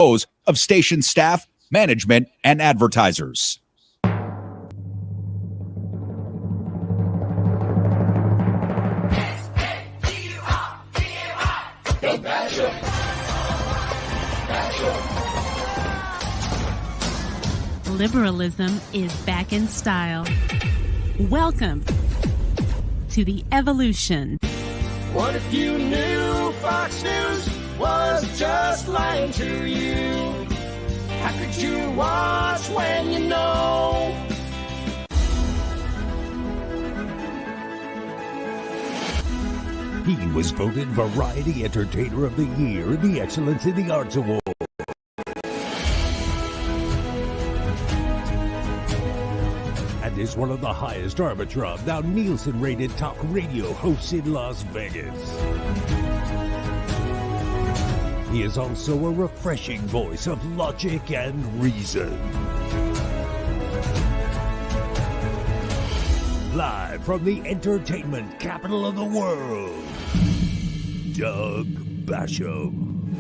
those of station staff, management, and advertisers. Liberalism is back in style. Welcome to the evolution. What if you knew Fox News was just lying to you? How could you watch when you know? He was voted Variety Entertainer of the Year in the Excellence in the Arts Award. And is one of the highest Arbitrum, now Nielsen-rated talk radio hosts in Las Vegas. He is also a refreshing voice of logic and reason. Live from the entertainment capital of the world, Doug Basham.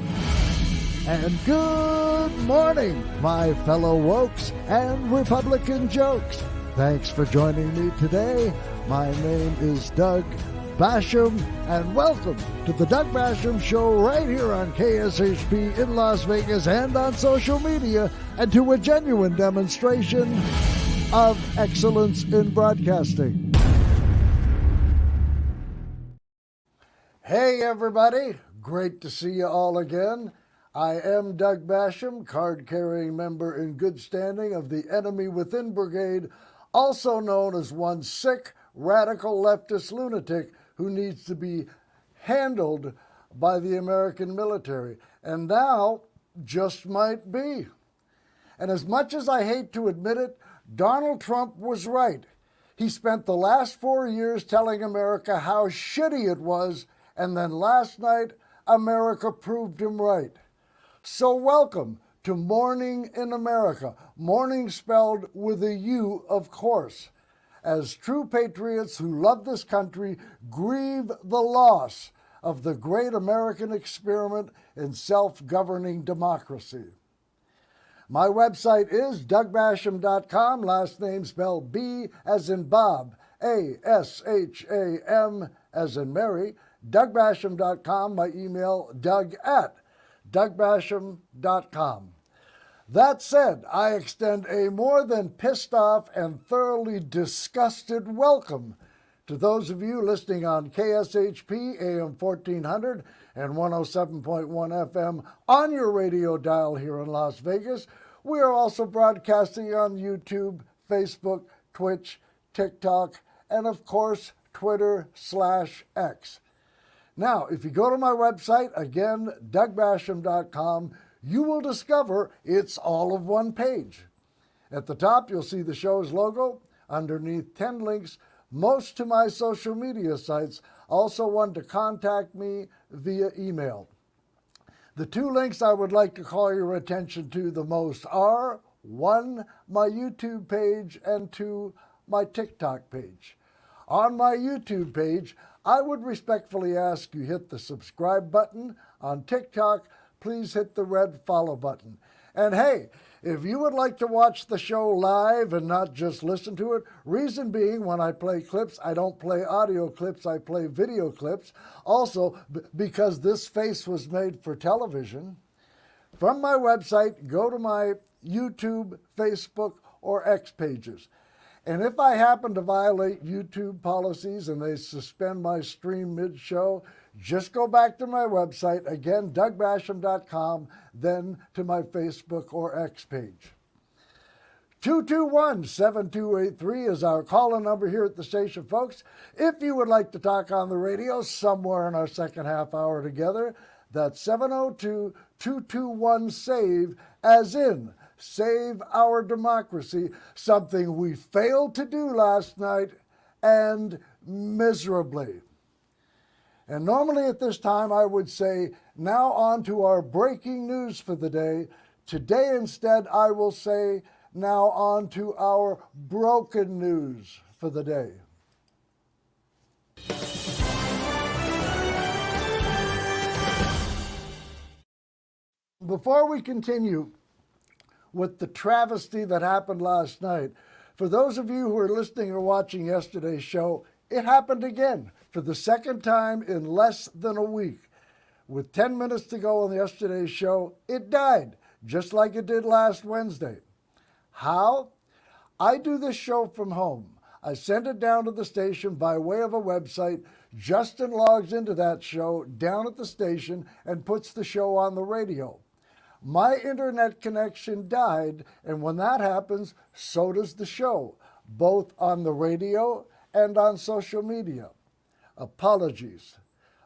And good morning, my fellow wokes and Republican jokes. Thanks for joining me today. My name is Doug Basham, and welcome to the Doug Basham Show right here on KSHP in Las Vegas and on social media, and to a genuine demonstration of excellence in broadcasting. Hey everybody, great to see you all again. I am Doug Basham, card-carrying member in good standing of the Enemy Within Brigade, also known as one sick, radical leftist lunatic who needs to be handled by the American military, and now just might be. And as much as I hate to admit it, Donald Trump was right. He spent the last 4 years telling America how shitty it was, and then last night, America proved him right. So welcome to Mourning in America. Mourning spelled with a U, of course. As true patriots who love this country grieve the loss of the great American experiment in self-governing democracy. My website is DougBasham.com, last name spelled B as in Bob, A-S-H-A-M as in Mary, DougBasham.com, my email, Doug@DougBasham.com. That said, I extend a more than pissed off and thoroughly disgusted welcome to those of you listening on KSHP AM 1400 and 107.1 FM on your radio dial here in Las Vegas. We are also broadcasting on YouTube, Facebook, Twitch, TikTok, and of course, Twitter/X. Now, if you go to my website, again, DougBasham.com, you will discover it's all of one page. At the top, you'll see the show's logo. Underneath, 10 links, most to my social media sites. Also one to contact me via email. The 2 links I would like to call your attention to the most are, 1, my YouTube page, and 2, my TikTok page. On my YouTube page, I would respectfully ask you hit the subscribe button. On TikTok, please hit the red follow button. And hey, if you would like to watch the show live and not just listen to it, reason being when I play clips, I don't play audio clips, I play video clips. Also, because this face was made for television. From my website, go to my YouTube, Facebook, or X pages. And if I happen to violate YouTube policies and they suspend my stream mid-show, just go back to my website, again, DougBasham.com, then to my Facebook or X page. 221-7283 is our call-in number here at the station, folks. If you would like to talk on the radio somewhere in our second half hour together, that's 702-221-SAVE, as in save our democracy, something we failed to do last night, and miserably. And normally at this time I would say, now on to our breaking news for the day. Today instead I will say, now on to our broken news for the day. before we continue with the travesty that happened last night, for those of you who are listening or watching yesterday's show, it happened again for the second time in less than a week. With 10 minutes to go on yesterday's show, it died, just like it did last Wednesday. How? I do this show from home. I send it down to the station by way of a website. Justin logs into that show down at the station and puts the show on the radio. My internet connection died, and when that happens, so does the show, both on the radio and on social media. Apologies.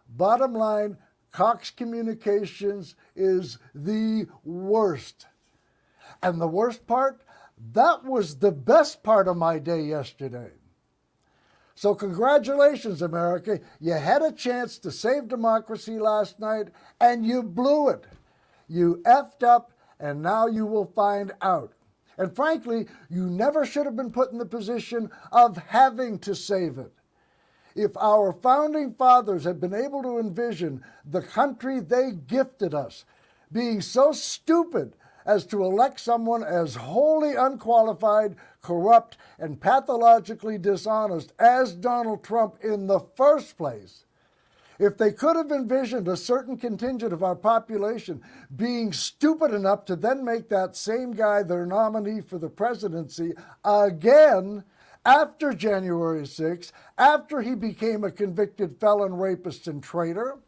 Bottom line, Cox Communications is the worst. And the worst part, that was the best part of my day yesterday. So congratulations, America. You had a chance to save democracy last night, and you blew it. You effed up, and now you will find out. And frankly, you never should have been put in the position of having to save it. If our founding fathers had been able to envision the country they gifted us being so stupid as to elect someone as wholly unqualified, corrupt, and pathologically dishonest as Donald Trump in the first place, if they could have envisioned a certain contingent of our population being stupid enough to then make that same guy their nominee for the presidency again after January 6th, after he became a convicted felon, rapist, and traitor,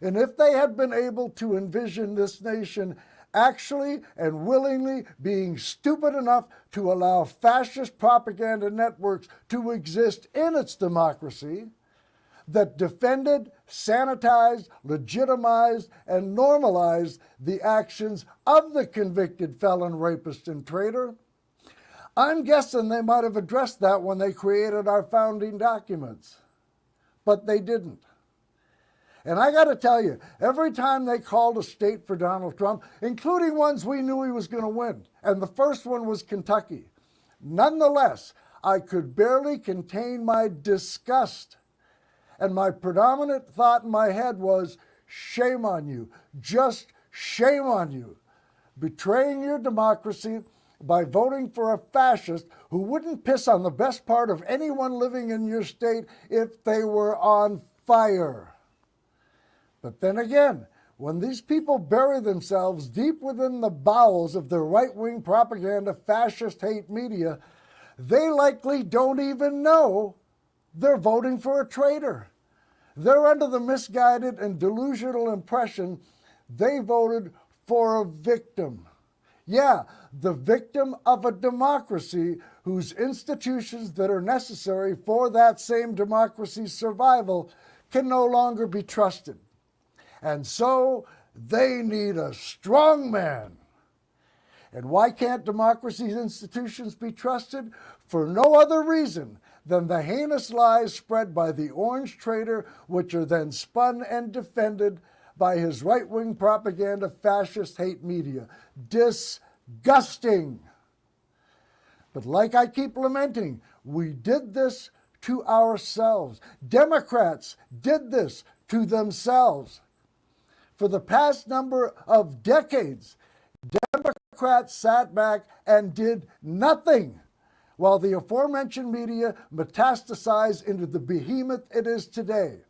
and if they had been able to envision this nation actually and willingly being stupid enough to allow fascist propaganda networks to exist in its democracy, that defended, sanitized, legitimized, and normalized the actions of the convicted felon, rapist, and traitor, I'm guessing they might have addressed that when they created our founding documents. But they didn't. And I got to tell you, every time they called a state for Donald Trump, including ones we knew he was going to win, and the first one was Kentucky, nonetheless, I could barely contain my disgust. And my predominant thought in my head was, shame on you, just shame on you, betraying your democracy by voting for a fascist who wouldn't piss on the best part of anyone living in your state if they were on fire. But then again, when these people bury themselves deep within the bowels of their right-wing propaganda, fascist hate media, they likely don't even know they're voting for a traitor. They're under the misguided and delusional impression they voted for a victim. Yeah, the victim of a democracy whose institutions that are necessary for that same democracy's survival can no longer be trusted. And so they need a strong man. And why can't democracy's institutions be trusted? For no other reason than the heinous lies spread by the orange traitor, which are then spun and defended by his right-wing propaganda, fascist hate media. Disgusting. But like I keep lamenting, we did this to ourselves. Democrats did this to themselves. For the past number of decades, Democrats sat back and did nothing while the aforementioned media metastasized into the behemoth it is today,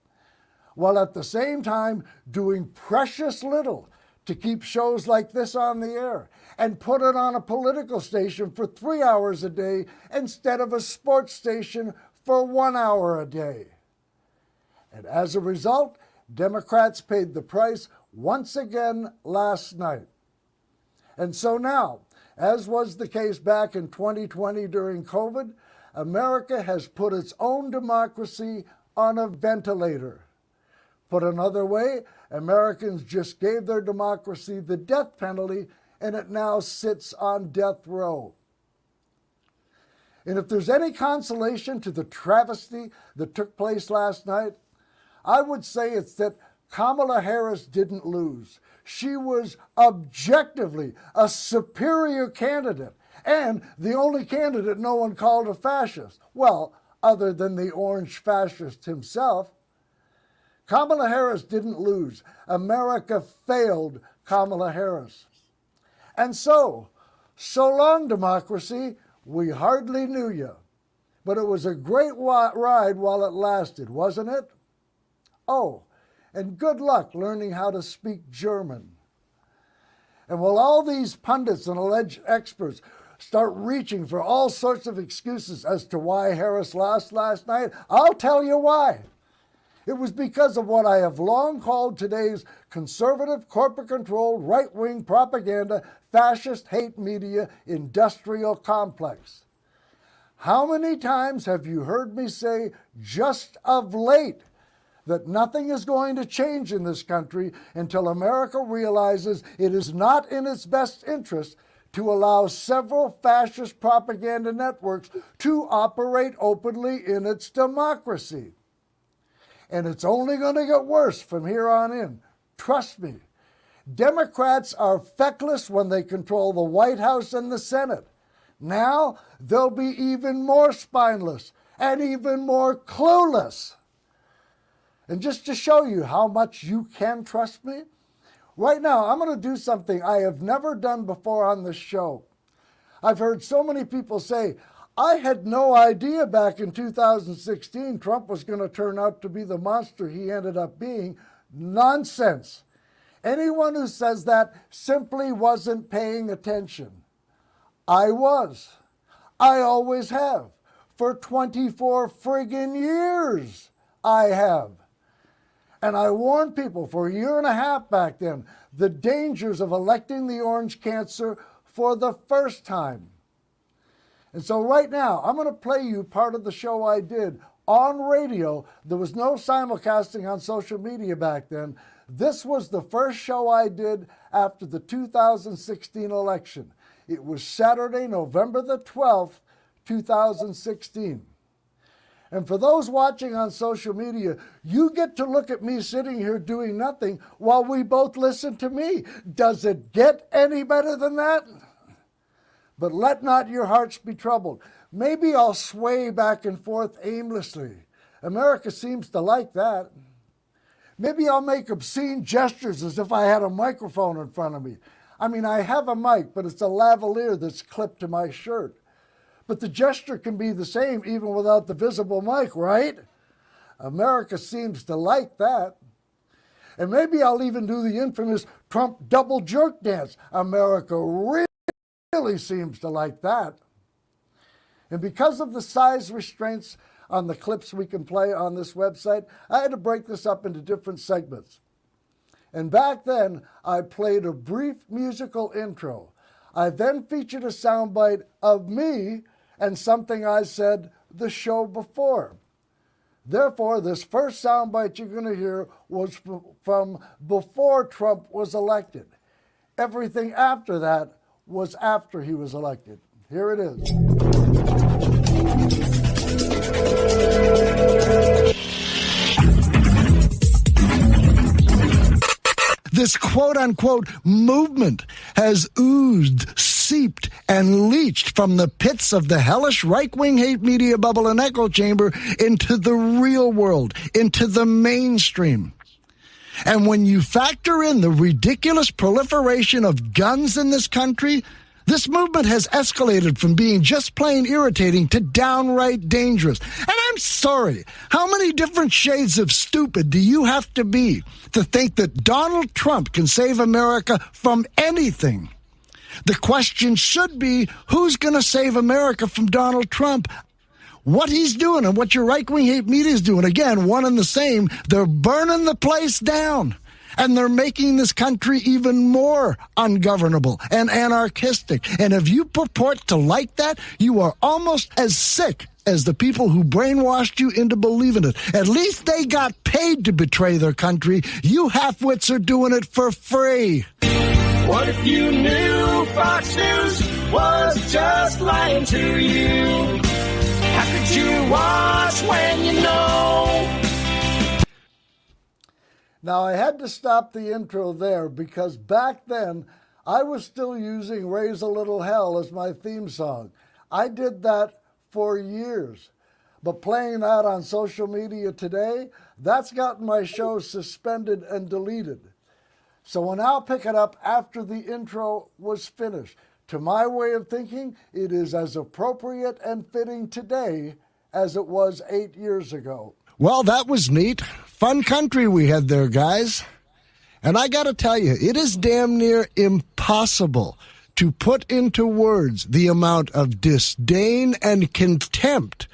while at the same time doing precious little to keep shows like this on the air and put it on a political station for 3 hours a day instead of a sports station for 1 hour a day. And as a result, Democrats paid the price once again last night. And so now, as was the case back in 2020 during COVID, America has put its own democracy on a ventilator. Put another way, Americans just gave their democracy the death penalty, and it now sits on death row. And if there's any consolation to the travesty that took place last night, I would say it's that Kamala Harris didn't lose. She was objectively a superior candidate, and the only candidate no one called a fascist. Well, other than the orange fascist himself. Kamala Harris didn't lose. America failed Kamala Harris. And so long, democracy, we hardly knew you. But it was a great ride while it lasted, wasn't it? Oh, and good luck learning how to speak German. And while all these pundits and alleged experts start reaching for all sorts of excuses as to why Harris lost last night, I'll tell you why. It was because of what I have long called today's conservative, corporate-controlled, right-wing propaganda, fascist hate media industrial complex. How many times have you heard me say just of late that nothing is going to change in this country until America realizes it is not in its best interest to allow several fascist propaganda networks to operate openly in its democracy? And it's only going to get worse from here on in. Trust me. Democrats are feckless when they control the White House and the Senate. Now they'll be even more spineless and even more clueless. And just to show you how much you can trust me, right now I'm going to do something I have never done before on this show. I've heard so many people say, I had no idea back in 2016 Trump was going to turn out to be the monster he ended up being. Nonsense. Anyone who says that simply wasn't paying attention. I was. I always have. For 24 friggin' years, I have. And I warned people for a year and a half back then the dangers of electing the orange cancer for the first time. And so right now, I'm going to play you part of the show I did on radio. There was no simulcasting on social media back then. This was the first show I did after the 2016 election. It was Saturday, November the 12th, 2016. And for those watching on social media, you get to look at me sitting here doing nothing while we both listen to me. Does it get any better than that? But let not your hearts be troubled. Maybe I'll sway back and forth aimlessly. America seems to like that. Maybe I'll make obscene gestures as if I had a microphone in front of me. I mean, I have a mic, but it's a lavalier that's clipped to my shirt. But the gesture can be the same even without the visible mic, right? America seems to like that. And maybe I'll even do the infamous Trump double jerk dance. America really seems to like that. And because of the size restraints on the clips we can play on this website, I had to break this up into different segments. And back then, I played a brief musical intro. I then featured a soundbite of me and something I said the show before. Therefore, this first soundbite you're going to hear was from before Trump was elected. Everything after that was after he was elected. Here it is. This quote-unquote movement has oozed, seeped, and leached from the pits of the hellish right-wing hate media bubble and echo chamber into the real world, into the mainstream. And when you factor in the ridiculous proliferation of guns in this country, this movement has escalated from being just plain irritating to downright dangerous. And I'm sorry, how many different shades of stupid do you have to be to think that Donald Trump can save America from anything? The question should be, who's going to save America from Donald Trump? What he's doing and what your right-wing hate media is doing, again, one and the same, they're burning the place down. And they're making this country even more ungovernable and anarchistic. And if you purport to like that, you are almost as sick as the people who brainwashed you into believing it. At least they got paid to betray their country. You half-wits are doing it for free. What if you knew Fox News was just lying to you? How could you watch when you know? Now, I had to stop the intro there because back then, I was still using Raise a Little Hell as my theme song. I did that for years. But playing that on social media today, that's gotten my show suspended and deleted. So we'll now pick it up after the intro was finished. To my way of thinking, it is as appropriate and fitting today as it was 8 years ago. Well, that was neat. Fun country we had there, guys. And I got to tell you, it is damn near impossible to put into words the amount of disdain and contempt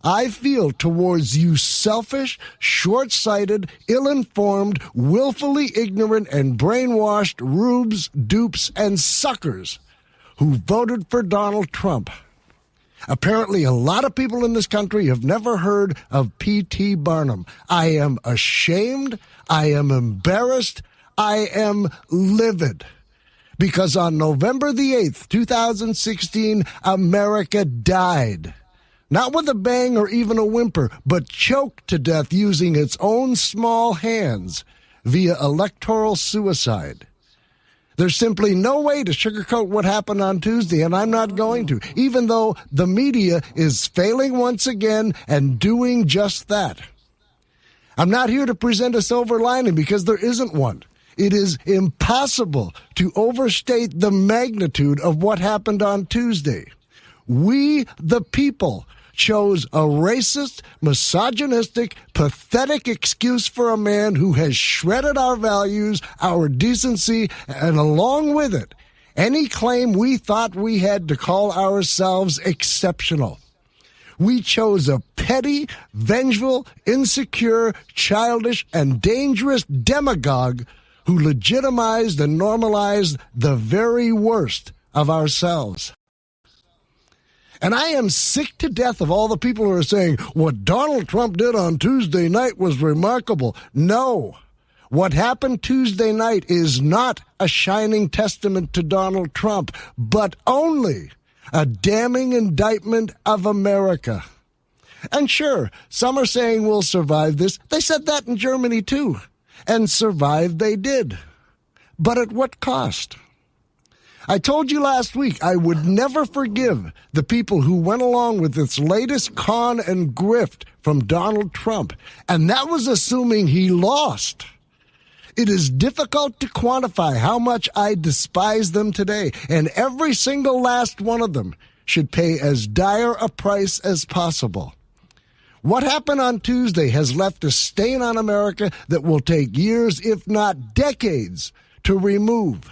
I feel towards you selfish, short-sighted, ill-informed, willfully ignorant, and brainwashed rubes, dupes, and suckers who voted for Donald Trump. Apparently, a lot of people in this country have never heard of P.T. Barnum. I am ashamed. I am embarrassed. I am livid. Because on November the 8th, 2016, America died. Not with a bang or even a whimper, but choked to death using its own small hands via electoral suicide. There's simply no way to sugarcoat what happened on Tuesday, and I'm not going to, even though the media is failing once again and doing just that. I'm not here to present a silver lining because there isn't one. It is impossible to overstate the magnitude of what happened on Tuesday. We, the people, chose a racist, misogynistic, pathetic excuse for a man who has shredded our values, our decency, and along with it, any claim we thought we had to call ourselves exceptional. We chose a petty, vengeful, insecure, childish, and dangerous demagogue who legitimized and normalized the very worst of ourselves. And I am sick to death of all the people who are saying, what Donald Trump did on Tuesday night was remarkable. No. What happened Tuesday night is not a shining testament to Donald Trump, but only a damning indictment of America. And sure, some are saying we'll survive this. They said that in Germany too. And survive they did. But at what cost? I told you last week I would never forgive the people who went along with this latest con and grift from Donald Trump, and that was assuming he lost. It is difficult to quantify how much I despise them today, and every single last one of them should pay as dire a price as possible. What happened on Tuesday has left a stain on America that will take years, if not decades, to remove.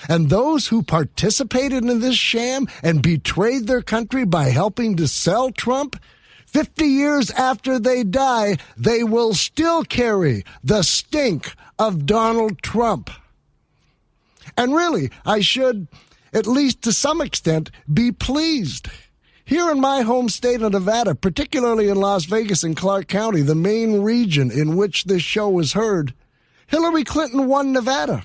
And those who participated in this sham and betrayed their country by helping to sell Trump, 50 years after they die, they will still carry the stink of Donald Trump. And really, I should, at least to some extent, be pleased. Here in my home state of Nevada, particularly in Las Vegas and Clark County, the main region in which this show was heard, Hillary Clinton won Nevada.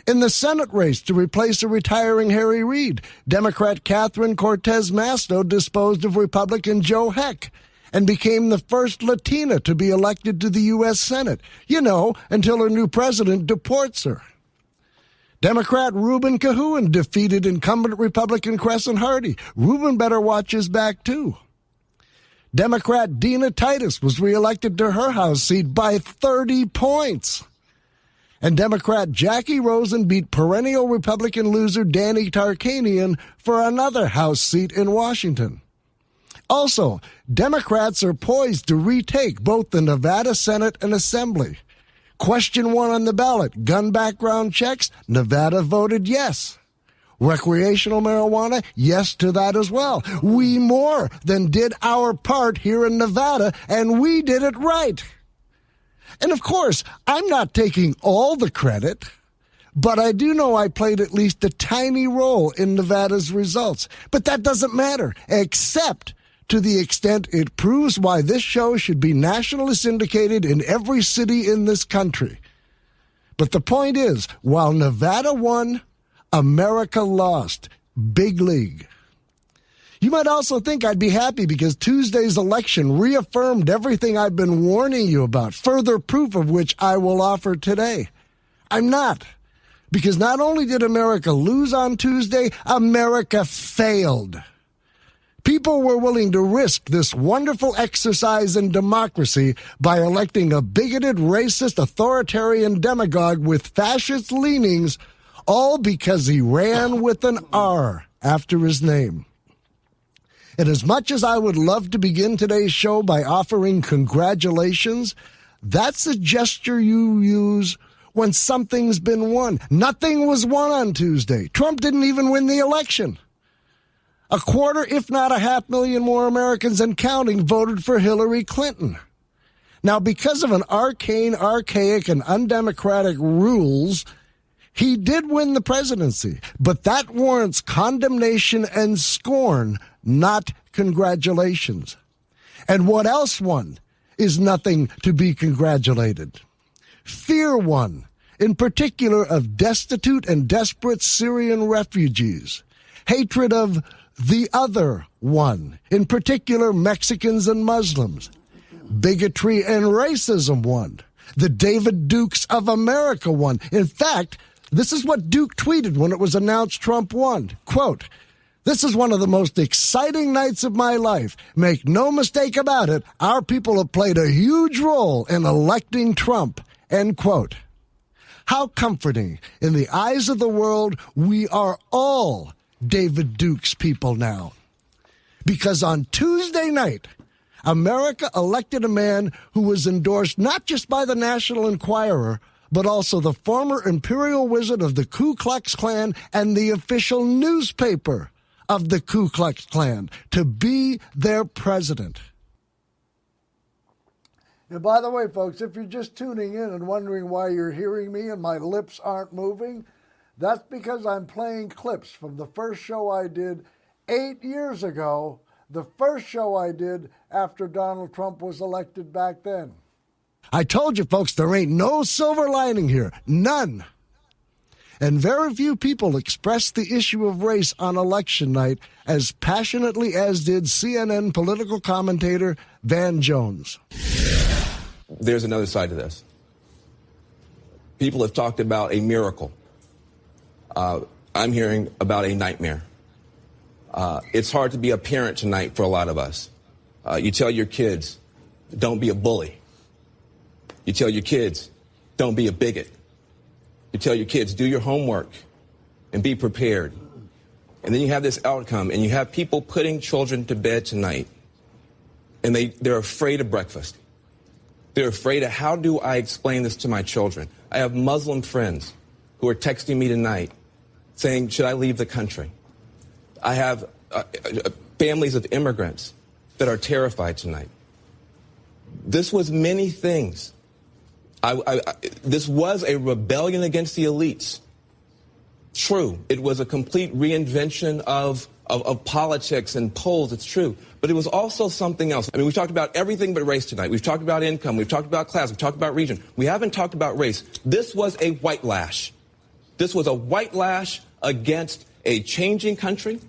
In the Senate race to replace a retiring Harry Reid, Democrat Catherine Cortez Masto disposed of Republican Joe Heck and became the first Latina to be elected to the U.S. Senate, until her new president deports her. Democrat Reuben Cahoon defeated incumbent Republican Crescent Hardy. Reuben better watch his back, too. Democrat Dina Titus was reelected to her House seat by 30 points. And Democrat Jackie Rosen beat perennial Republican loser Danny Tarkanian for another House seat in Washington. Also, Democrats are poised to retake both the Nevada Senate and Assembly. Question 1 on the ballot, gun background checks, Nevada voted yes. Recreational marijuana, yes to that as well. We more than did our part here in Nevada, and we did it right. And of course, I'm not taking all the credit, but I do know I played at least a tiny role in Nevada's results. But that doesn't matter, except to the extent it proves why this show should be nationally syndicated in every city in this country. But the point is, while Nevada won, America lost. Big league. You might also think I'd be happy because Tuesday's election reaffirmed everything I've been warning you about, further proof of which I will offer today. I'm not, because not only did America lose on Tuesday, America failed. People were willing to risk this wonderful exercise in democracy by electing a bigoted, racist, authoritarian demagogue with fascist leanings, all because he ran with an R after his name. And as much as I would love to begin today's show by offering congratulations, that's a gesture you use when something's been won. Nothing was won on Tuesday. Trump didn't even win the election. A quarter, if not 500,000 more Americans and counting voted for Hillary Clinton. Now, because of an arcane, archaic, and undemocratic rules, he did win the presidency. But that warrants condemnation and scorn, not congratulations. And what else won is nothing to be congratulated. Fear won, in particular of destitute and desperate Syrian refugees. Hatred of the other won, in particular Mexicans and Muslims. Bigotry and racism won. The David Dukes of America won. In fact, this is what Duke tweeted when it was announced Trump won. Quote, "This is one of the most exciting nights of my life. Make no mistake about it, our people have played a huge role in electing Trump." End quote. How comforting. In the eyes of the world, we are all David Duke's people now. Because on Tuesday night, America elected a man who was endorsed not just by the National Enquirer, but also the former imperial wizard of the Ku Klux Klan and the official newspaper of the Ku Klux Klan to be their president. And by the way, folks, if you're just tuning in and wondering why you're hearing me and my lips aren't moving, that's because I'm playing clips from the first show I did 8 years ago, the first show I did after Donald Trump was elected back then. I told you, folks, there ain't no silver lining here. None. And very few people expressed the issue of race on election night as passionately as did CNN political commentator Van Jones. There's another side to this. People have talked about a miracle. I'm hearing about a nightmare. It's hard to be a parent tonight for a lot of us. You tell your kids, don't be a bully. You tell your kids, don't be a bigot. You tell your kids, do your homework and be prepared. And then you have this outcome, and you have people putting children to bed tonight, and they're afraid of breakfast. They're afraid of, how do I explain this to my children? I have Muslim friends who are texting me tonight saying, should I leave the country? I have families of immigrants that are terrified tonight. This was many things. This was a rebellion against the elites. True, it was a complete reinvention of politics and polls. It's true. But it was also something else. I mean, we've talked about everything but race tonight. We've talked about income. We've talked about class. We've talked about region. We haven't talked about race. This was a white lash. This was a white lash against a changing country.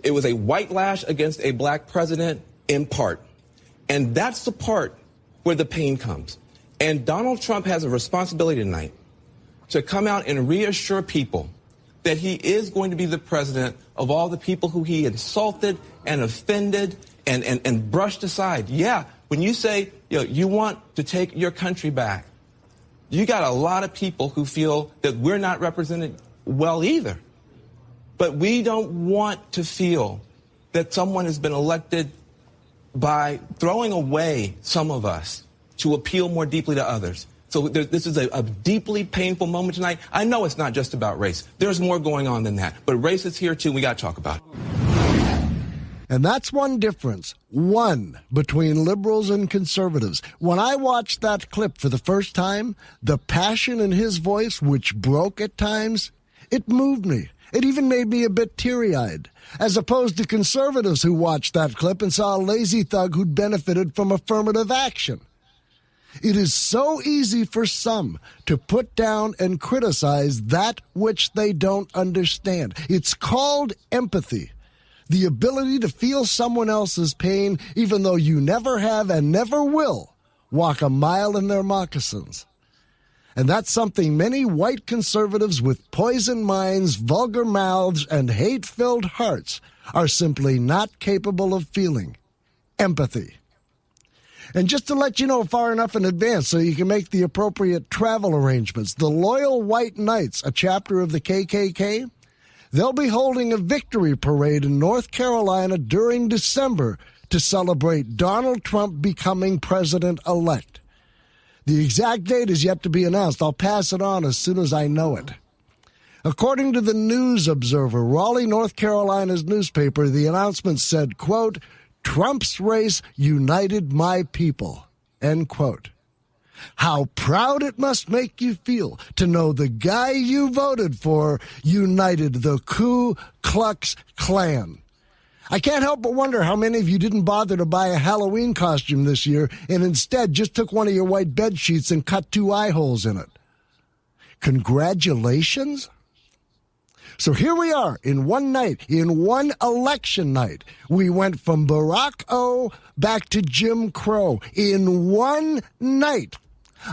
It was a white lash against a black president in part. And that's the part where the pain comes. And Donald Trump has a responsibility tonight to come out and reassure people that he is going to be the president of all the people who he insulted and offended and brushed aside. Yeah, when you say, you want to take your country back, you got a lot of people who feel that we're not represented well either. But we don't want to feel that someone has been elected by throwing away some of us to appeal more deeply to others. So this is a deeply painful moment tonight. I know it's not just about race. There's more going on than that. But race is here, too. We got to talk about it. And that's one difference, one, between liberals and conservatives. When I watched that clip for the first time, the passion in his voice, which broke at times, it moved me. It even made me a bit teary-eyed, as opposed to conservatives who watched that clip and saw a lazy thug who'd benefited from affirmative action. It is so easy for some to put down and criticize that which they don't understand. It's called empathy, the ability to feel someone else's pain even though you never have and never will walk a mile in their moccasins. And that's something many white conservatives with poisoned minds, vulgar mouths, and hate-filled hearts are simply not capable of feeling empathy. And just to let you know far enough in advance so you can make the appropriate travel arrangements, the Loyal White Knights, a chapter of the KKK, they'll be holding a victory parade in North Carolina during December to celebrate Donald Trump becoming president-elect. The exact date is yet to be announced. I'll pass it on as soon as I know it. According to the News Observer, Raleigh, North Carolina's newspaper, the announcement said, quote, "Trump's race united my people," end quote. How proud it must make you feel to know the guy you voted for united the Ku Klux Klan. I can't help but wonder how many of you didn't bother to buy a Halloween costume this year and instead just took one of your white bed sheets and cut 2 eye holes in it. Congratulations. So here we are in one night, in one election night. We went from Barack O back to Jim Crow in one night.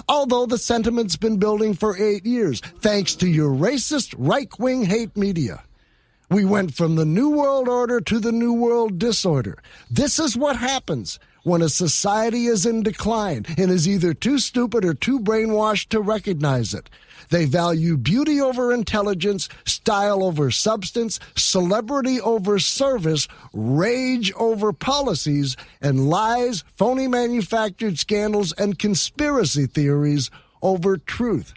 Although the sentiment's been building for 8 years, thanks to your racist right-wing hate media. We went from the New World Order to the New World Disorder. This is what happens when a society is in decline and is either too stupid or too brainwashed to recognize it. They value beauty over intelligence, style over substance, celebrity over service, rage over policies, and lies, phony manufactured scandals, and conspiracy theories over truth,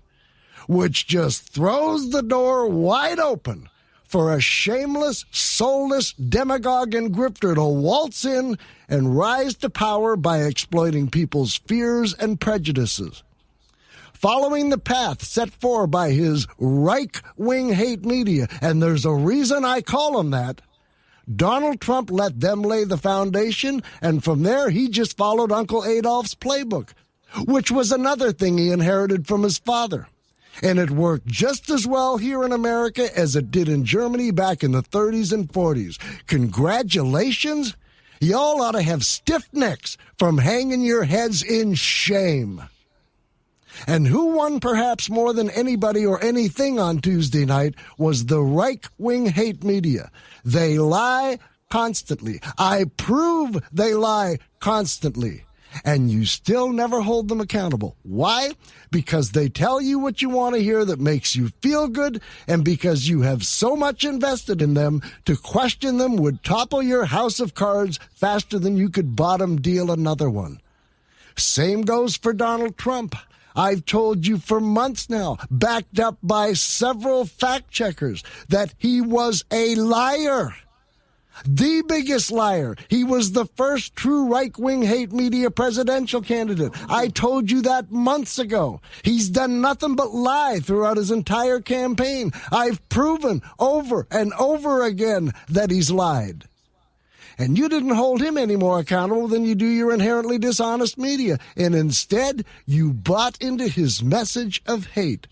which just throws the door wide open for a shameless, soulless demagogue and grifter to waltz in and rise to power by exploiting people's fears and prejudices. Following the path set forth by his right-wing hate media, and there's a reason I call him that, Donald Trump let them lay the foundation, and from there he just followed Uncle Adolph's playbook, which was another thing he inherited from his father. And it worked just as well here in America as it did in Germany back in the 30s and 40s. Congratulations. Y'all ought to have stiff necks from hanging your heads in shame. And who won perhaps more than anybody or anything on Tuesday night was the right-wing hate media. They lie constantly. I prove they lie constantly. And you still never hold them accountable. Why? Because they tell you what you want to hear that makes you feel good, and because you have so much invested in them, to question them would topple your house of cards faster than you could bottom deal another one. Same goes for Donald Trump. I've told you for months now, backed up by several fact checkers, that he was a liar. The biggest liar. He was the first true right-wing hate media presidential candidate. I told you that months ago. He's done nothing but lie throughout his entire campaign. I've proven over and over again that he's lied. And you didn't hold him any more accountable than you do your inherently dishonest media. And instead, you bought into his message of hate.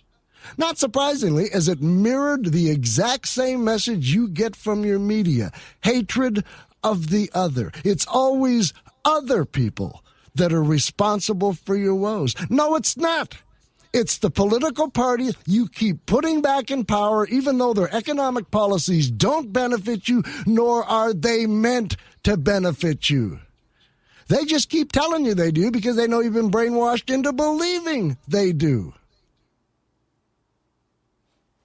Not surprisingly, as it mirrored the exact same message you get from your media. Hatred of the other. It's always other people that are responsible for your woes. No, it's not. It's the political party you keep putting back in power, even though their economic policies don't benefit you, nor are they meant to benefit you. They just keep telling you they do because they know you've been brainwashed into believing they do.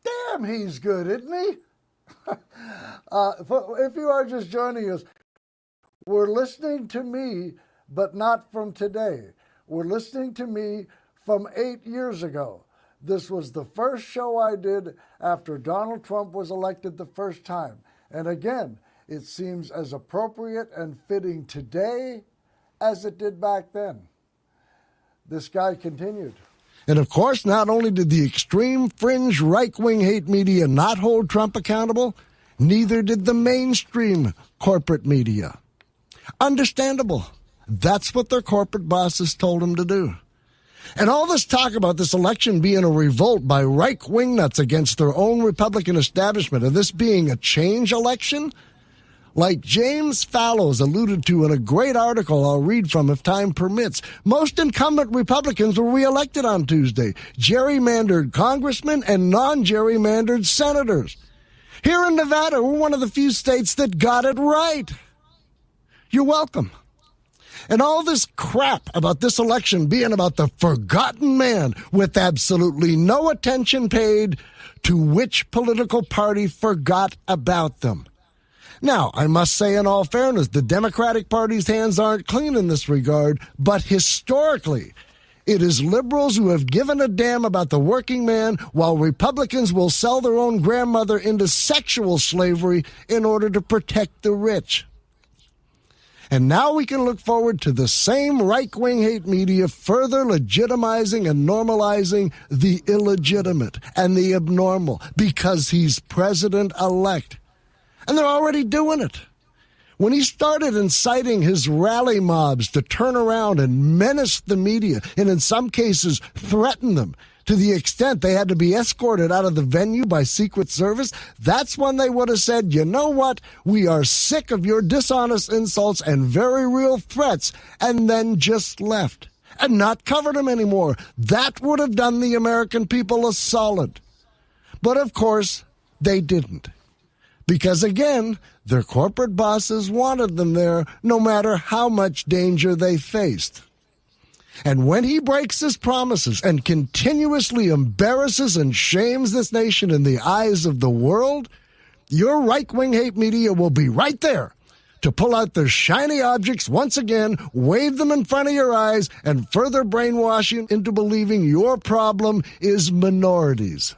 Damn, he's good, isn't he? If you are just joining us, we're listening to me, but not from today. We're listening to me from 8 years ago. This was the first show I did after Donald Trump was elected the first time. And again, it seems as appropriate and fitting today as it did back then. This guy continued. And of course, not only did the extreme fringe right-wing hate media not hold Trump accountable, neither did the mainstream corporate media. Understandable. That's what their corporate bosses told them to do. And all this talk about this election being a revolt by right-wing nuts against their own Republican establishment, and this being a change election, like James Fallows alluded to in a great article I'll read from if time permits, most incumbent Republicans were reelected on Tuesday, gerrymandered congressmen and non-gerrymandered senators. Here in Nevada, we're one of the few states that got it right. You're welcome. And all this crap about this election being about the forgotten man with absolutely no attention paid to which political party forgot about them. Now, I must say in all fairness, the Democratic Party's hands aren't clean in this regard, but historically, it is liberals who have given a damn about the working man, while Republicans will sell their own grandmother into sexual slavery in order to protect the rich. And now we can look forward to the same right-wing hate media further legitimizing and normalizing the illegitimate and the abnormal because he's president-elect. And they're already doing it. When he started inciting his rally mobs to turn around and menace the media, and in some cases threaten them, to the extent they had to be escorted out of the venue by Secret Service, that's when they would have said, you know what, we are sick of your dishonest insults and very real threats, and then just left and not covered them anymore. That would have done the American people a solid. But of course, they didn't. Because again, their corporate bosses wanted them there no matter how much danger they faced. And when he breaks his promises and continuously embarrasses and shames this nation in the eyes of the world, your right-wing hate media will be right there to pull out their shiny objects once again, wave them in front of your eyes, and further brainwash you into believing your problem is minorities.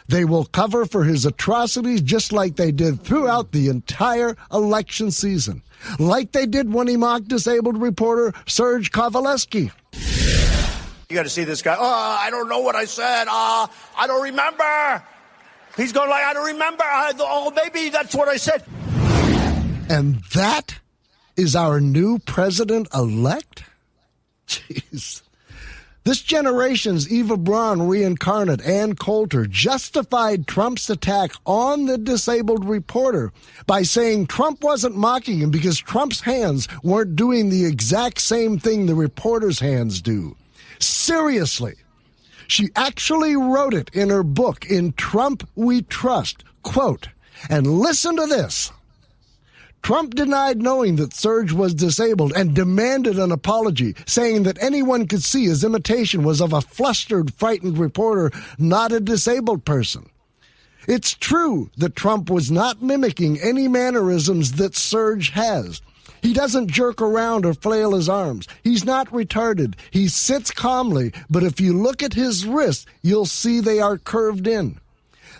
They will cover for his atrocities just like they did throughout the entire election season. Like they did when he mocked disabled reporter Serge Kovaleski. You got to see this guy. Oh, I don't know what I said. I don't remember. He's going like, I don't remember. Maybe that's what I said. And that is our new president-elect? Jeez. This generation's Eva Braun reincarnate, Ann Coulter, justified Trump's attack on the disabled reporter by saying Trump wasn't mocking him because Trump's hands weren't doing the exact same thing the reporter's hands do. Seriously. She actually wrote it in her book, In Trump We Trust, quote, and listen to this. Trump denied knowing that Serge was disabled and demanded an apology, saying that anyone could see his imitation was of a flustered, frightened reporter, not a disabled person. It's true that Trump was not mimicking any mannerisms that Serge has. He doesn't jerk around or flail his arms. He's not retarded. He sits calmly, but if you look at his wrists, you'll see they are curved in.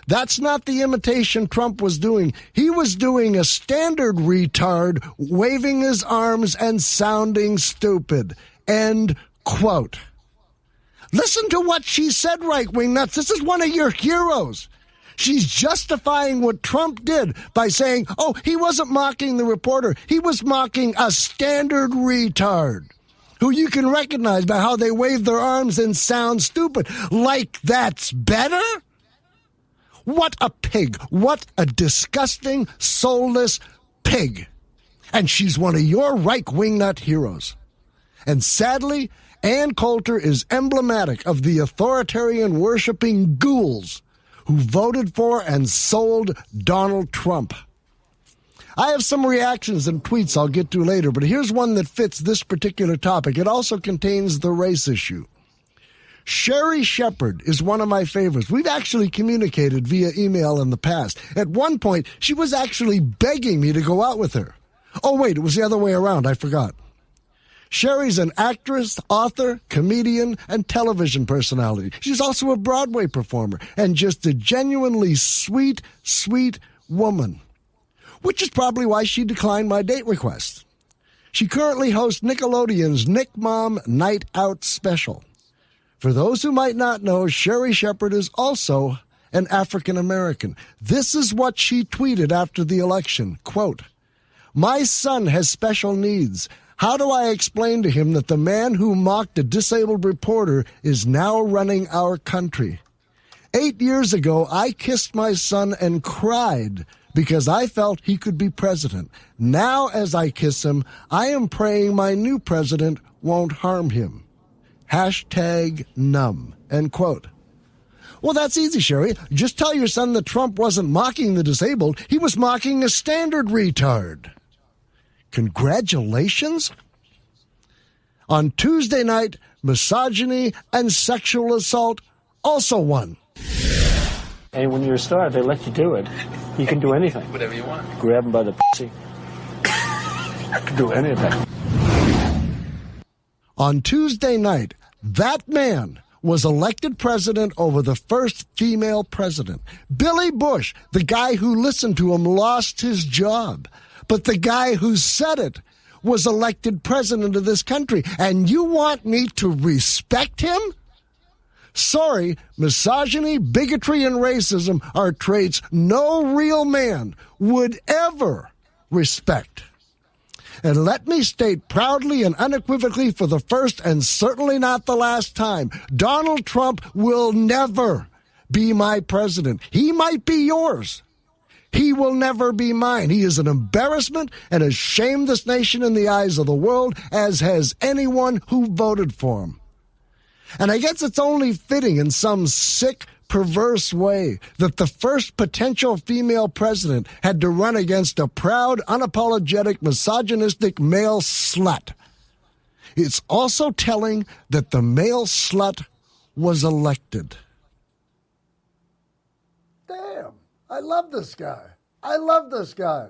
That's not the imitation Trump was doing. He was doing a standard retard, waving his arms and sounding stupid. End quote. Listen to what she said, right-wing nuts. This is one of your heroes. She's justifying what Trump did by saying, oh, he wasn't mocking the reporter. He was mocking a standard retard who you can recognize by how they wave their arms and sound stupid. Like that's better? What a pig. What a disgusting, soulless pig. And she's one of your right-wing nut heroes. And sadly, Ann Coulter is emblematic of the authoritarian-worshipping ghouls who voted for and sold Donald Trump. I have some reactions and tweets I'll get to later, but here's one that fits this particular topic. It also contains the race issue. Sherry Shepard is one of my favorites. We've actually communicated via email in the past. At one point, she was actually begging me to go out with her. Oh, wait, it was the other way around. I forgot. Sherry's an actress, author, comedian, and television personality. She's also a Broadway performer and just a genuinely sweet, sweet woman, which is probably why she declined my date request. She currently hosts Nickelodeon's Nick Mom Night Out special. For those who might not know, Sherry Shepard is also an African American. This is what she tweeted after the election, quote, "My son has special needs. How do I explain to him that the man who mocked a disabled reporter is now running our country? 8 years ago, I kissed my son and cried because I felt he could be president. Now, as I kiss him, I am praying my new president won't harm him. Hashtag numb," end quote. Well, that's easy, Sherry. Just tell your son that Trump wasn't mocking the disabled. He was mocking a standard retard. Congratulations. On Tuesday night, misogyny and sexual assault also won. And when you're a star, they let you do it. You can do anything. Whatever you want. Grab them by the pussy. You can do anything. On Tuesday night, that man was elected president over the first female president. Billy Bush, the guy who listened to him, lost his job. But the guy who said it was elected president of this country. And you want me to respect him? Sorry, misogyny, bigotry, and racism are traits no real man would ever respect. And let me state proudly and unequivocally for the first and certainly not the last time, Donald Trump will never be my president. He might be yours. He will never be mine. He is an embarrassment and has shamed this nation in the eyes of the world, as has anyone who voted for him. And I guess it's only fitting in some sick, perverse way that the first potential female president had to run against a proud, unapologetic, misogynistic male slut. It's also telling that the male slut was elected. Damn, I love this guy. I love this guy.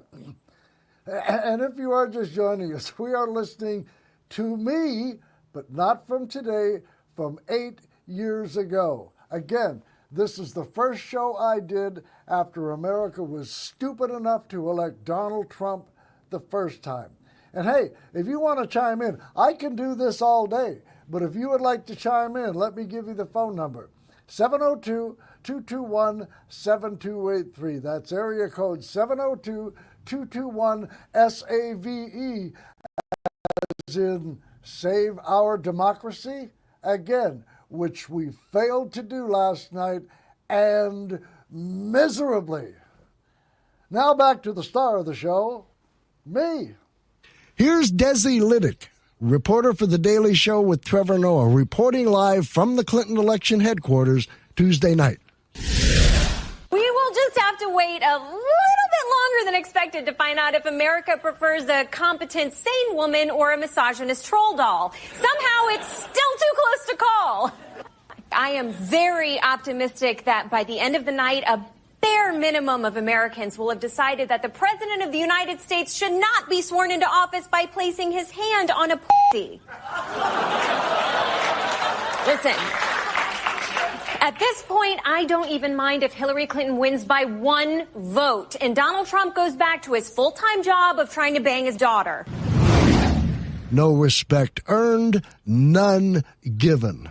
And if you are just joining us, we are listening to me, but not from today, from 8 years ago. Again, this is the first show I did after America was stupid enough to elect Donald Trump the first time. And hey, if you want to chime in, I can do this all day. But if you would like to chime in, let me give you the phone number. 702-221-7283. That's area code 702-221-SAVE, as in Save Our Democracy. Again, which we failed to do last night, and miserably. Now back to the star of the show, me. Here's Desi Liddick, reporter for The Daily Show with Trevor Noah, reporting live from the Clinton election headquarters Tuesday night. We will just have to wait a little bit longer than expected to find out if America prefers a competent, sane woman or a misogynist troll doll. Somehow it's still too close to call. I am very optimistic that by the end of the night, a bare minimum of Americans will have decided that the President of the United States should not be sworn into office by placing his hand on a pussy. Listen, at this point, I don't even mind if Hillary Clinton wins by 1 vote and Donald Trump goes back to his full-time job of trying to bang his daughter. No respect earned, none given.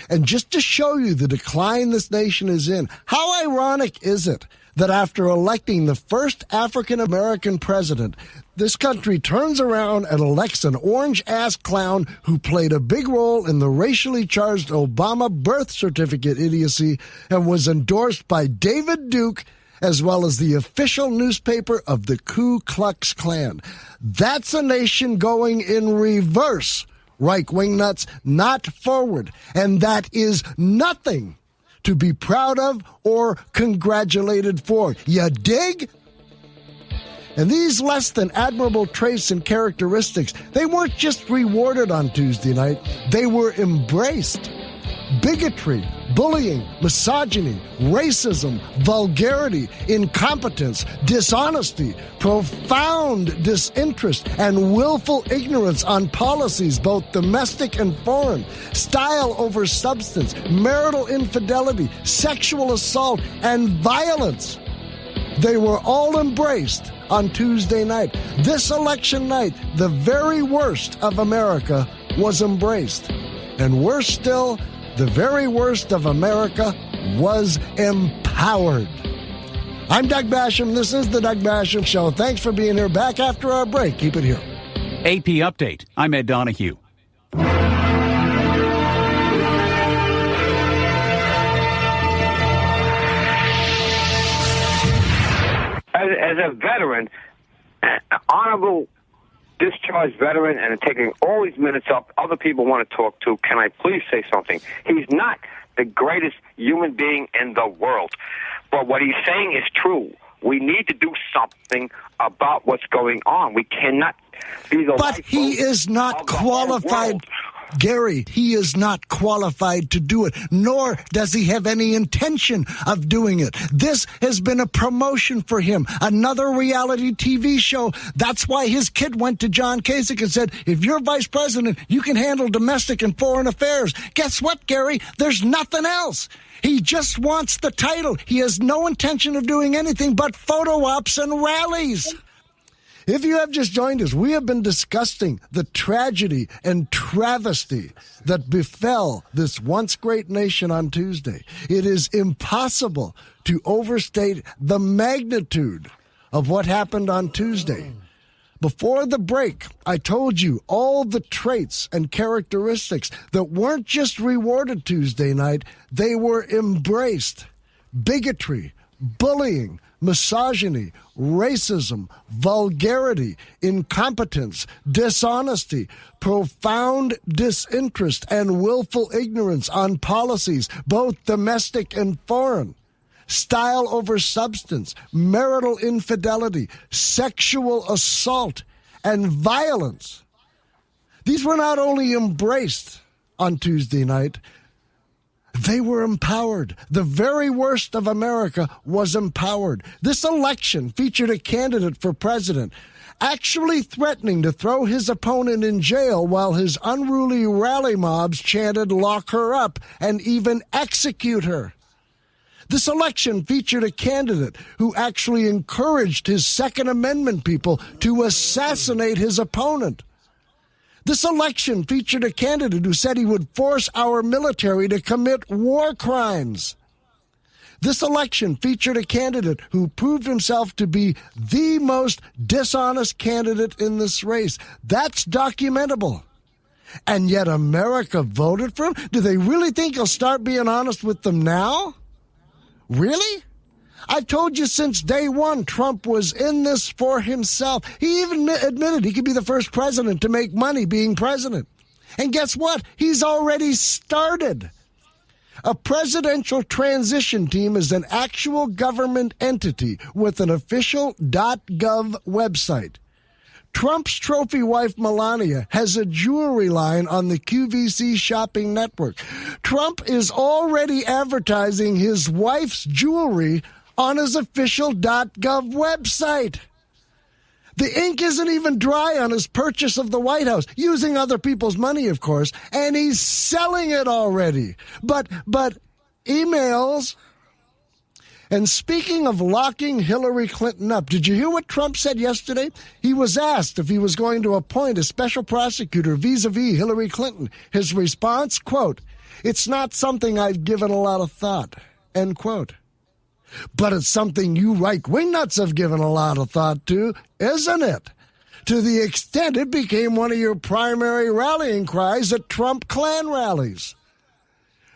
And just to show you the decline this nation is in, how ironic is it that after electing the first African-American president, this country turns around and elects an orange-ass clown who played a big role in the racially charged Obama birth certificate idiocy and was endorsed by David Duke, as well as the official newspaper of the Ku Klux Klan. That's a nation going in reverse. Right-wing nuts, not forward. And that is nothing to be proud of or congratulated for. You dig? And these less than admirable traits and characteristics, they weren't just rewarded on Tuesday night, they were embraced. Bigotry, bullying, misogyny, racism, vulgarity, incompetence, dishonesty, profound disinterest, and willful ignorance on policies, both domestic and foreign, style over substance, marital infidelity, sexual assault, and violence. They were all embraced on Tuesday night. This election night, the very worst of America was embraced. And worse still, the very worst of America was empowered. I'm Doug Basham. This is the Doug Basham Show. Thanks for being here. Back after our break. Keep it here. AP Update. I'm Ed Donahue. As a veteran, honorable discharged veteran, and taking all these minutes up, other people want to talk to. Can I please say something? He's not the greatest human being in the world. But what he's saying is true. We need to do something about what's going on. We cannot be the But he is not qualified. Gary, he is not qualified to do it, nor does he have any intention of doing it. This has been a promotion for him, another reality TV show. That's why his kid went to John Kasich and said, if you're vice president, you can handle domestic and foreign affairs. Guess what, Gary? There's nothing else. He just wants the title. He has no intention of doing anything but photo ops and rallies. If you have just joined us, we have been discussing the tragedy and travesty that befell this once great nation on Tuesday. It is impossible to overstate the magnitude of what happened on Tuesday. Before the break, I told you all the traits and characteristics that weren't just rewarded Tuesday night, they were embraced. Bigotry, bullying, misogyny, racism, vulgarity, incompetence, dishonesty, profound disinterest, and willful ignorance on policies, both domestic and foreign, style over substance, marital infidelity, sexual assault, and violence. These were not only embraced on Tuesday night, they were empowered. The very worst of America was empowered. This election featured a candidate for president actually threatening to throw his opponent in jail while his unruly rally mobs chanted, "Lock her up," and even execute her. This election featured a candidate who actually encouraged his Second Amendment people to assassinate his opponent. This election featured a candidate who said he would force our military to commit war crimes. This election featured a candidate who proved himself to be the most dishonest candidate in this race. That's documentable. And yet America voted for him? Do they really think he'll start being honest with them now? Really? I've told you since day one, Trump was in this for himself. He even admitted he could be the first president to make money being president. And guess what? He's already started. A presidential transition team is an actual government entity with an official .gov website. Trump's trophy wife, Melania, has a jewelry line on the QVC shopping network. Trump is already advertising his wife's jewelry on his official .gov website. The ink isn't even dry on his purchase of the White House, using other people's money, of course, and he's selling it already. But emails. And speaking of locking Hillary Clinton up, did you hear what Trump said yesterday? He was asked if he was going to appoint a special prosecutor vis-a-vis Hillary Clinton. His response, quote, "It's not something I've given a lot of thought," end quote. But it's something you right-wing nuts have given a lot of thought to, isn't it? To the extent it became one of your primary rallying cries at Trump Klan rallies.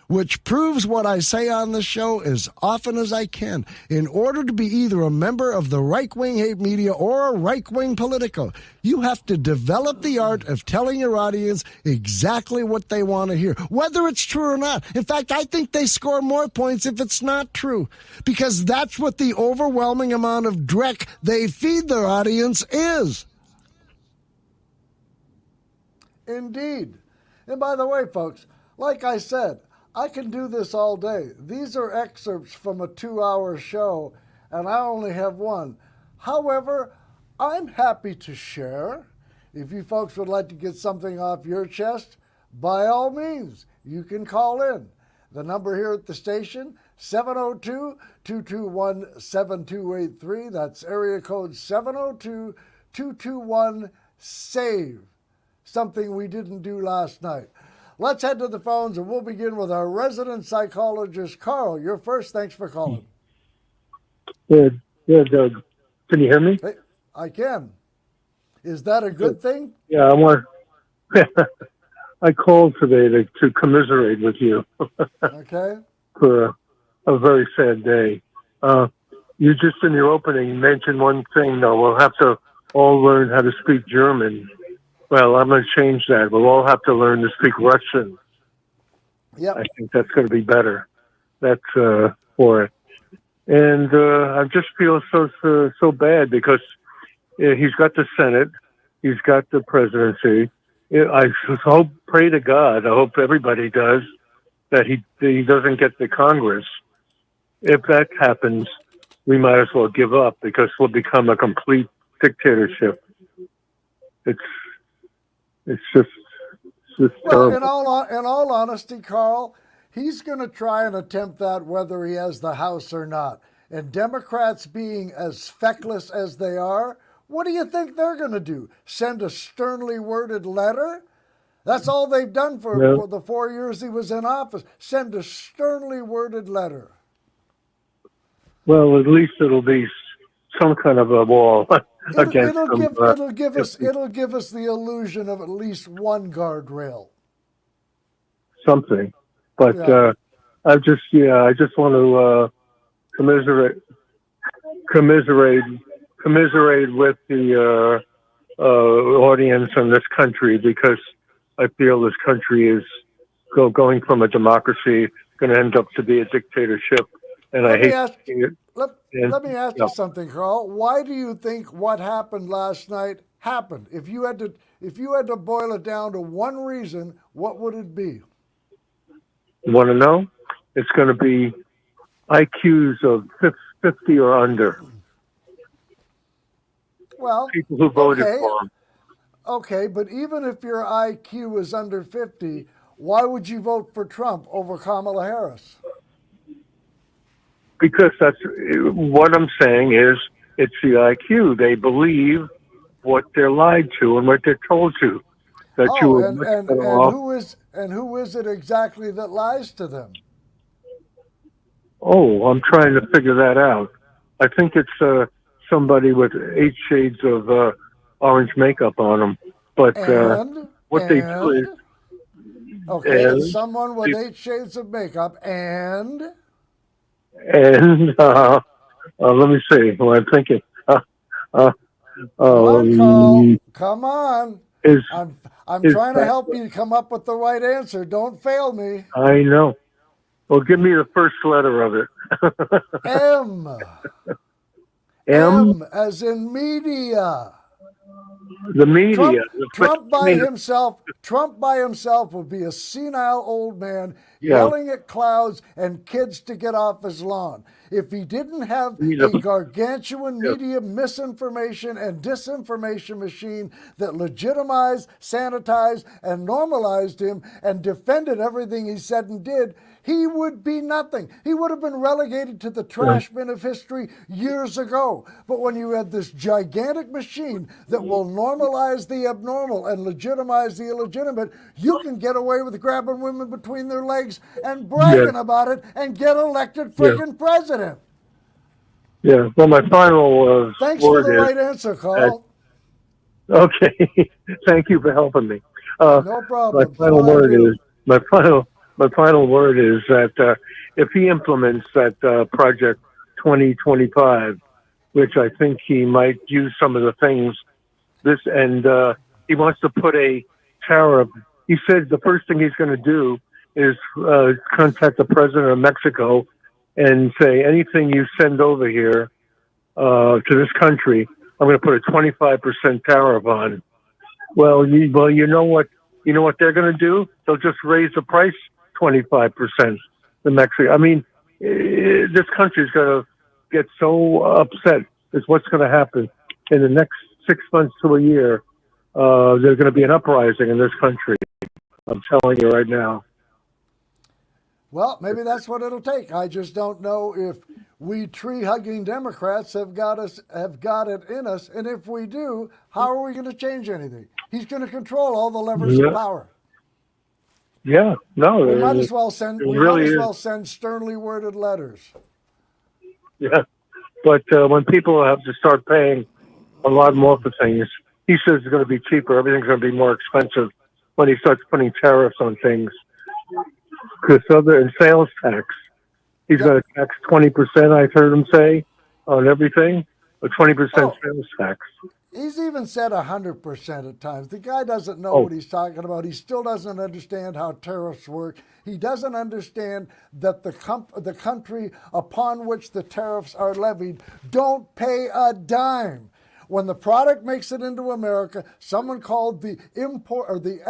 Which proves what I say on the show as often as I can. In order to be either a member of the right-wing hate media or a right-wing Politico, you have to develop the art of telling your audience exactly what they want to hear, whether it's true or not. In fact, I think they score more points if it's not true, because that's what the overwhelming amount of dreck they feed their audience is. Indeed. And by the way, folks, like I said, I can do this all day. These are excerpts from a 2-hour show, and I only have one. However, I'm happy to share. If you folks would like to get something off your chest, by all means, you can call in. The number here at the station, 702-221-7283. That's area code 702-221-SAVE. Something we didn't do last night. Let's head to the phones, and we'll begin with our resident psychologist, Carl. You're first. Thanks for calling. Yeah, Doug. Can you hear me? Hey, I can. Is that a good thing? Yeah, I called today to commiserate with you. Okay. For a very sad day. You just in your opening mentioned one thing, though. We'll have to all learn how to speak German. Well, I'm going to change that. We'll all have to learn to speak Russian. Yep. I think that's going to be better. That's for it. And I just feel so bad because he's got the Senate, he's got the presidency. I just pray to God, I hope everybody does, that he doesn't get the Congress. If that happens, we might as well give up because we'll become a complete dictatorship. It's just Well, terrible. in all honesty, Carl, he's going to try and attempt that whether he has the House or not. And Democrats being as feckless as they are, what do you think they're going to do? Send a sternly worded letter? That's all they've done Yeah. for the 4 years he was in office. Send a sternly worded letter. Well, at least it'll be some kind of a wall against them. It'll give us the illusion of at least one guardrail. Something. But Yeah. I just want to commiserate with the audience in this country because I feel this country is going from a democracy going to end up to be a dictatorship, and I hate seeing it. Let me ask you something, Carl. Why do you think what happened last night happened? If you had to boil it down to one reason, what would it be? You want to know? It's going to be IQs of 50 or under. Well, People who voted okay. for him. Okay, but even if your IQ is under 50, why would you vote for Trump over Kamala Harris? Because that's what I'm saying is it's the IQ. They believe what they're lied to and what they're told to. That you were much better off. Who is it exactly that lies to them? Oh, I'm trying to figure that out. I think it's somebody with 8 shades of orange makeup on them. But what they do is... Okay, it's someone with 8 shades of makeup and... And let me see. What I'm thinking. Come on, Carl. Come on. I'm trying to help you come up with the right answer. Don't fail me. I know. Well, give me the first letter of it. M. M as in media. The media. Trump by himself would be a senile old man yelling at clouds and kids to get off his lawn. If he didn't have a gargantuan media misinformation and disinformation machine that legitimized, sanitized, and normalized him and defended everything he said and did, he would be nothing. He would have been relegated to the trash bin of history years ago. But when you have this gigantic machine that will normalize the abnormal and legitimize the illegitimate, you can get away with grabbing women between their legs and bragging about it and get elected freaking president. Yeah. Well, my final Thanks word for the is, right answer, Carl. Okay. Thank you for helping me. No problem. My final word is that if he implements that Project 2025, which I think he might use some of the things, he wants to put a tariff. He said the first thing he's going to do is contact the president of Mexico and say, anything you send over here to this country, I'm going to put a 25% tariff on. Well, you know what they're going to do? They'll just raise the price 25% to Mexico. I mean, this country's going to get so upset. Is what's going to happen in the next 6 months to a year. There's going to be an uprising in this country. I'm telling you right now. Well, maybe that's what it'll take. I just don't know if we tree-hugging Democrats have got it in us, and if we do, how are we going to change anything? He's going to control all the levers of power. Yeah, no. We might as well send sternly worded letters. Yeah, but when people have to start paying a lot more for things, he says it's going to be cheaper. Everything's going to be more expensive when he starts putting tariffs on things. Because in sales tax, he's going to tax 20%. I've heard him say on everything. a 20% sales tax. He's even said 100% at times. The guy doesn't know what he's talking about. He still doesn't understand how tariffs work. He doesn't understand that the country upon which the tariffs are levied don't pay a dime. When the product makes it into America, someone called the import or the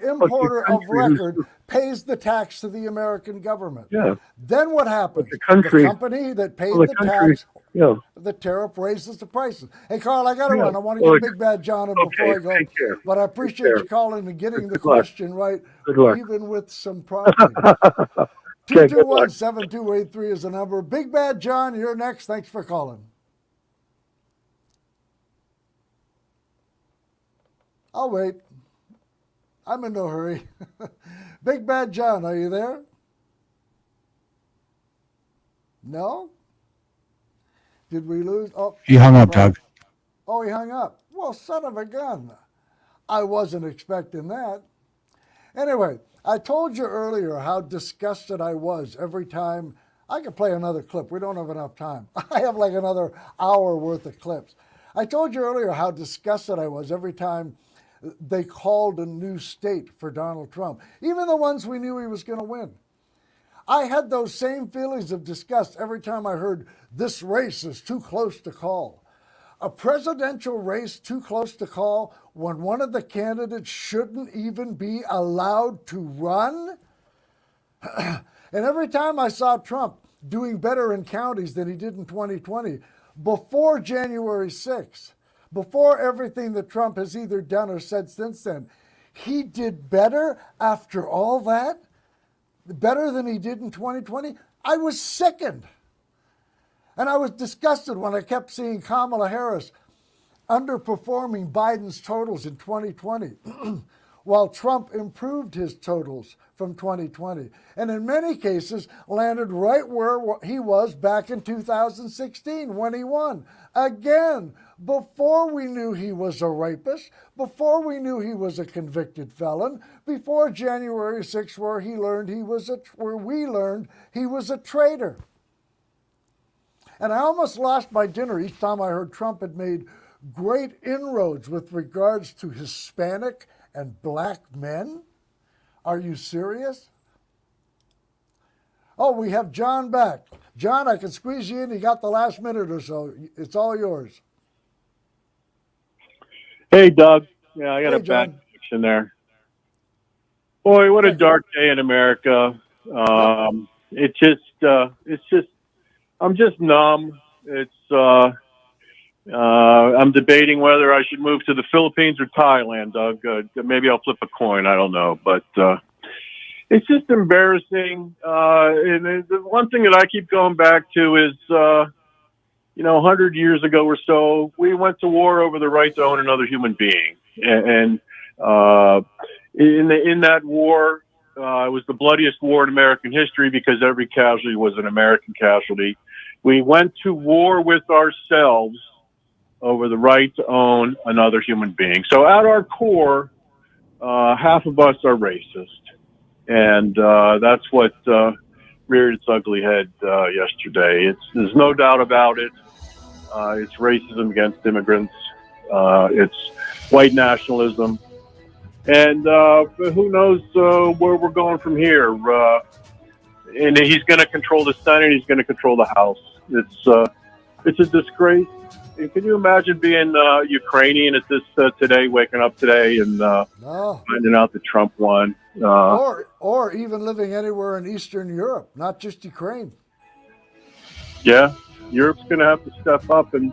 importer of record pays the tax to the American government. Yeah. Then what happens? The company that paid the tax, the tariff raises the prices. Hey, Carl, I got to run. I want to get Big Bad John in before I go. Take care. But I appreciate you calling and getting the luck. question right, Good luck. even with some prompting. 221-7283 is the number. Big Bad John, you're next. Thanks for calling. I'll wait. I'm in no hurry. Big Bad John, are you there? No? Did we lose? Oh, He hung up, Doug. Oh, he hung up. Well, son of a gun. I wasn't expecting that. Anyway, I told you earlier how disgusted I was every time. I could play another clip. We don't have enough time. I have like another hour worth of clips. I told you earlier how disgusted I was every time they called a new state for Donald Trump, even the ones we knew he was going to win. I had those same feelings of disgust every time I heard this race is too close to call. A presidential race too close to call when one of the candidates shouldn't even be allowed to run? And every time I saw Trump doing better in counties than he did in 2020, before January 6th, before everything that Trump has either done or said since then, he did better after all that? Better than he did in 2020? I was sickened. And I was disgusted when I kept seeing Kamala Harris underperforming Biden's totals in 2020, while Trump improved his totals from 2020. And in many cases, landed right where he was back in 2016 when he won. Again, before we knew he was a rapist, before we knew he was a convicted felon, before January 6th, where we learned he was a traitor. And I almost lost my dinner each time I heard Trump had made great inroads with regards to Hispanic and black men. Are you serious? Oh, we have John back. John, I can squeeze you in. You got the last minute or so. It's all yours. Hey, Doug. Yeah, I got a John. bad connection there. Boy, what a dark day in America. It's just, I'm just numb. I'm debating whether I should move to the Philippines or Thailand, Doug. Maybe I'll flip a coin. I don't know. But it's just embarrassing. And the one thing that I keep going back to is, 100 years ago or so, we went to war over the right to own another human being. And in that war, it was the bloodiest war in American history because every casualty was an American casualty. We went to war with ourselves over the right to own another human being. So at our core, half of us are racist. And that's what reared its ugly head yesterday. There's no doubt about it. It's racism against immigrants. It's white nationalism. And who knows where we're going from here. And he's going to control the Senate. He's going to control the House. It's a disgrace. And can you imagine being Ukrainian at this today, waking up today and finding out that Trump won? Or even living anywhere in Eastern Europe, not just Ukraine. Yeah, Europe's going to have to step up, and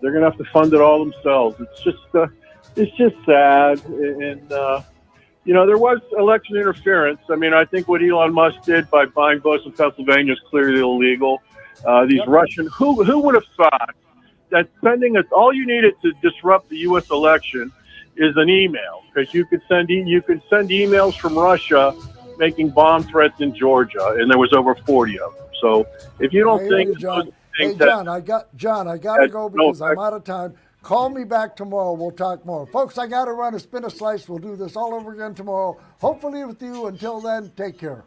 they're going to have to fund it all themselves. It's just sad. And there was election interference. I mean, I think what Elon Musk did by buying votes in Pennsylvania is clearly illegal. These Russian, who would have thought that all you needed to disrupt the U.S. election is an email, because you could send emails from Russia making bomb threats in Georgia, and there was over 40 of them. So if you don't think, John, I got to go because I'm out of time. Call me back tomorrow. We'll talk more. Folks, I got to run a spin a slice. We'll do this all over again tomorrow. Hopefully with you. Until then, take care.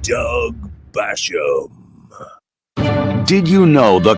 Doug Basham. Did you know the